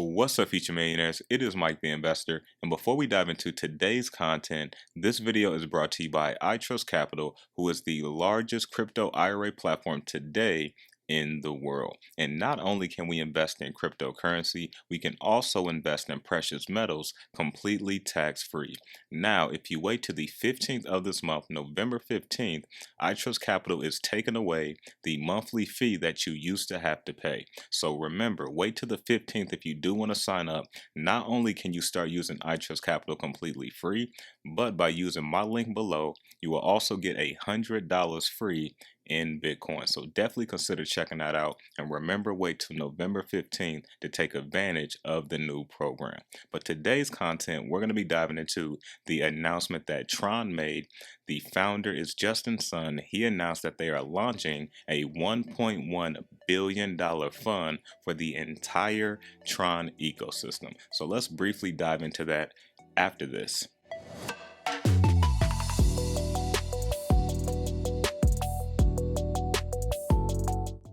What's up, future millionaires? It is Mike the Investor, and before we dive into today's content, this video is brought to you by 𝗓𝗏, who is the largest crypto IRA platform today in the world. And not only can we invest in cryptocurrency, we can also invest in precious metals completely tax-free. Now, if you wait to the 15th of this month, November 15th, 𝗓𝗏 is taking away the monthly fee that you used to have to pay. So remember, wait to the 15th if you do want to sign up. Not only can you start using 𝗓𝗏 completely free, but by using my link below, you will also get $100 free in Bitcoin. So definitely consider checking that out, and remember, wait till November 15th to take advantage of the new program. But today's content, we're going to be diving into the announcement that Tron made. The founder is 𝗪𝗠𝗠. He announced that they are launching a $1.1 billion fund for the entire Tron ecosystem. So let's briefly dive into that after this.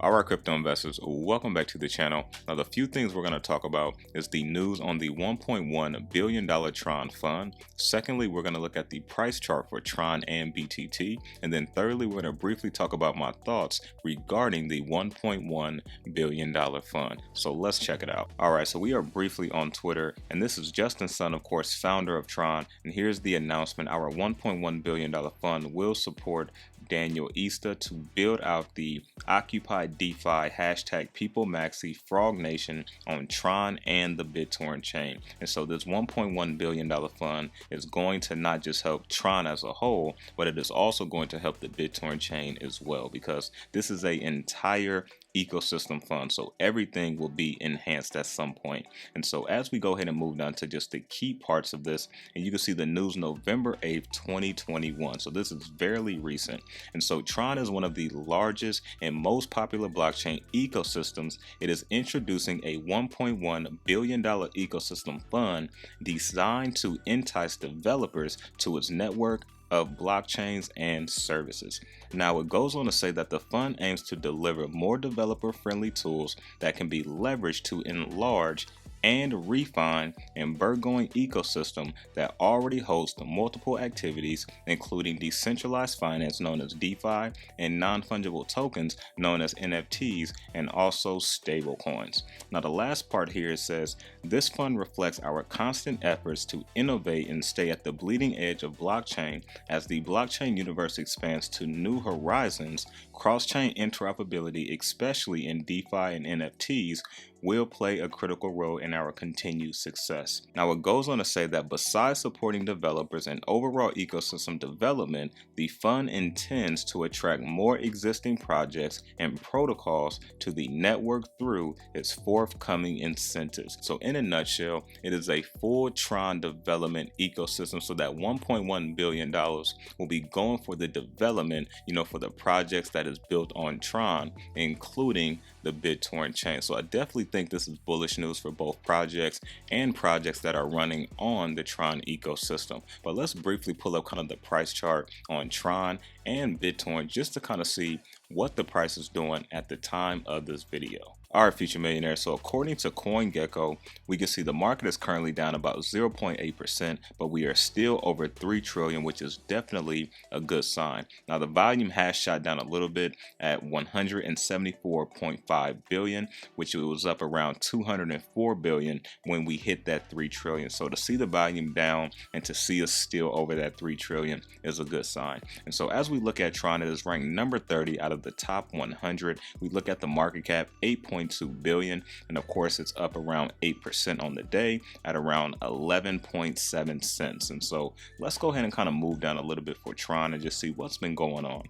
Alright, crypto investors, welcome back to the channel. Now, the few things we're going to talk about is the news on the $1.1 billion Tron fund. Secondly, we're going to look at the price chart for Tron and BTT. And then thirdly, we're going to briefly talk about my thoughts regarding the $1.1 billion fund. So let's check it out. Alright, so we are briefly on Twitter, and this is 𝗪𝗠𝗠, of course, founder of Tron. And here's the announcement. Our $1.1 billion fund will support 𝗕𝗟𝗢𝗧𝗔 to build out the Occupy DeFi #PeopleMaxi Frog Nation on Tron and the BitTorrent Chain. And so this $1.1 billion fund is going to not just help Tron as a whole, but it is also going to help the BitTorrent Chain as well, because this is an entire ecosystem fund, so everything will be enhanced at some point. And so as we go ahead and move down to just the key parts of this, and you can see the news November 8th, 2021. So this is fairly recent. And so Tron is one of the largest and most popular blockchain ecosystems. It is introducing a $1.1 billion ecosystem fund designed to entice developers to its network of blockchains and services. Now, it goes on to say that the fund aims to deliver more developer-friendly tools that can be leveraged to enlarge and refine an burgeoning ecosystem that already hosts multiple activities, including decentralized finance known as DeFi and non-fungible tokens known as NFTs, and also stablecoins. Now, the last part here says, this fund reflects our constant efforts to innovate and stay at the bleeding edge of blockchain as the blockchain universe expands to new horizons. Cross-chain interoperability, especially in DeFi and NFTs, will play a critical role in our continued success. Now, it goes on to say that besides supporting developers and overall ecosystem development, the fund intends to attract more existing projects and protocols to the network through its forthcoming incentives. So in a nutshell, it is a full Tron development ecosystem, so that $1.1 billion will be going for the development, for the projects that is built on Tron, including the BitTorrent chain. So I definitely think this is bullish news for both projects and projects that are running on the Tron ecosystem. But let's briefly pull up kind of the price chart on Tron and BitTorrent just to kind of see what the price is doing at the time of this video. Alright, future millionaires, so according to CoinGecko, we can see the market is currently down about 0.8%, but we are still over 3 trillion, which is definitely a good sign. Now, the volume has shot down a little bit at 174.5 billion, which was up around 204 billion when we hit that 3 trillion. So to see the volume down and to see us still over that 3 trillion is a good sign. And so as we look at Tron, it is ranked number 30 out of the top 100. We look at the market cap, 8.2 billion, and of course it's up around 8% on the day at around 11.7 cents. And so let's go ahead and kind of move down a little bit for Tron and just see what's been going on.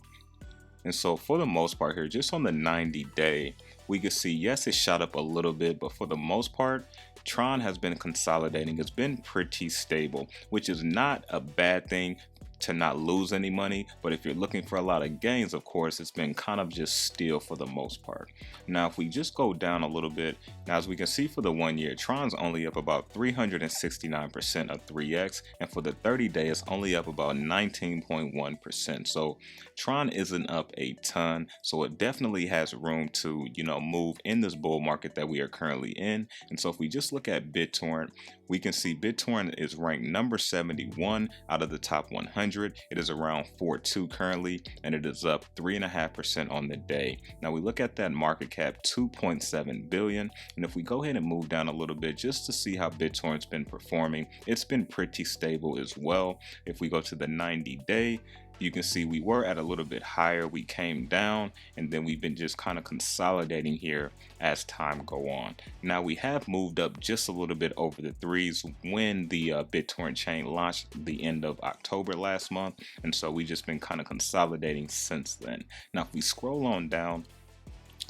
And so for the most part here, just on the 90-day, we can see, yes, it shot up a little bit, but for the most part, Tron has been consolidating. It's been pretty stable, which is not a bad thing. to not lose any money, but if you're looking for a lot of gains, of course, it's been kind of just still for the most part. Now, if we just go down a little bit, now as we can see for the 1 year, Tron's only up about 369% of 3x, and for the 30-day, it's only up about 19.1%. So Tron isn't up a ton, so it definitely has room to, move in this bull market that we are currently in. And so if we just look at BitTorrent, we can see BitTorrent is ranked number 71 out of the top 100. It is around 4.2 currently, and it is up 3.5% on the day. Now we look at that market cap, 2.7 billion, and if we go ahead and move down a little bit just to see how BitTorrent's been performing, it's been pretty stable as well. If we go to the 90-day, you can see we were at a little bit higher, we came down, and then we've been just kind of consolidating here as time go on. Now we have moved up just a little bit over the threes when the BitTorrent chain launched the end of October last month, and so we've just been kind of consolidating since then. Now if we scroll on down,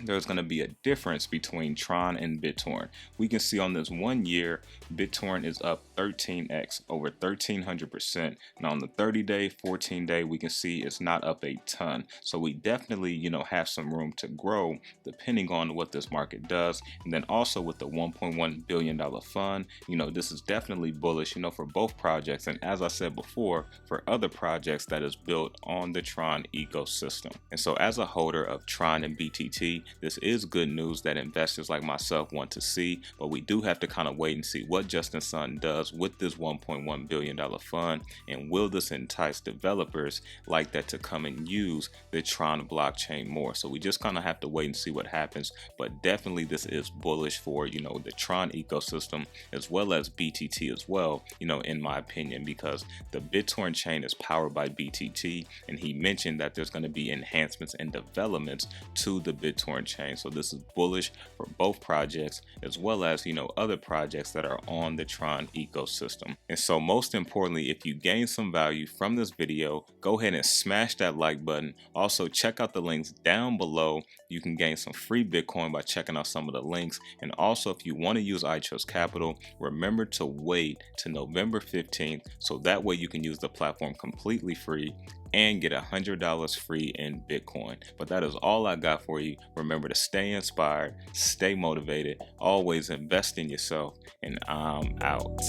there's going to be a difference between Tron and BitTorrent. We can see on this 1 year, BitTorrent is up 13x, over 1300%. Now on the 30-day, 14-day, we can see it's not up a ton. So we definitely, have some room to grow depending on what this market does. And then also with the $1.1 billion fund, this is definitely bullish, for both projects. And as I said before, for other projects that is built on the Tron ecosystem. And so as a holder of Tron and BTT, this is good news that investors like myself want to see, but we do have to kind of wait and see what Justin Sun does with this $1.1 billion fund, and will this entice developers like that to come and use the Tron blockchain more. So we just kind of have to wait and see what happens, but definitely this is bullish for, the Tron ecosystem as well as BTT as well, in my opinion, because the BitTorrent chain is powered by BTT, and he mentioned that there's going to be enhancements and developments to the BitTorrent chain. So this is bullish for both projects as well as other projects that are on the Tron ecosystem. And so most importantly, if you gain some value from this video, go ahead and smash that like button. Also check out the links down below. You can gain some free Bitcoin by checking out some of the links. And also if you want to use 𝗓𝗏𝗏𝗏𝗏𝗏𝗏𝗏𝗏𝗏, remember to wait to November 15th, so that way you can use the platform completely free and get $100 free in Bitcoin. But that is all I got for you. Remember to stay inspired, stay motivated, always invest in yourself, and I'm out.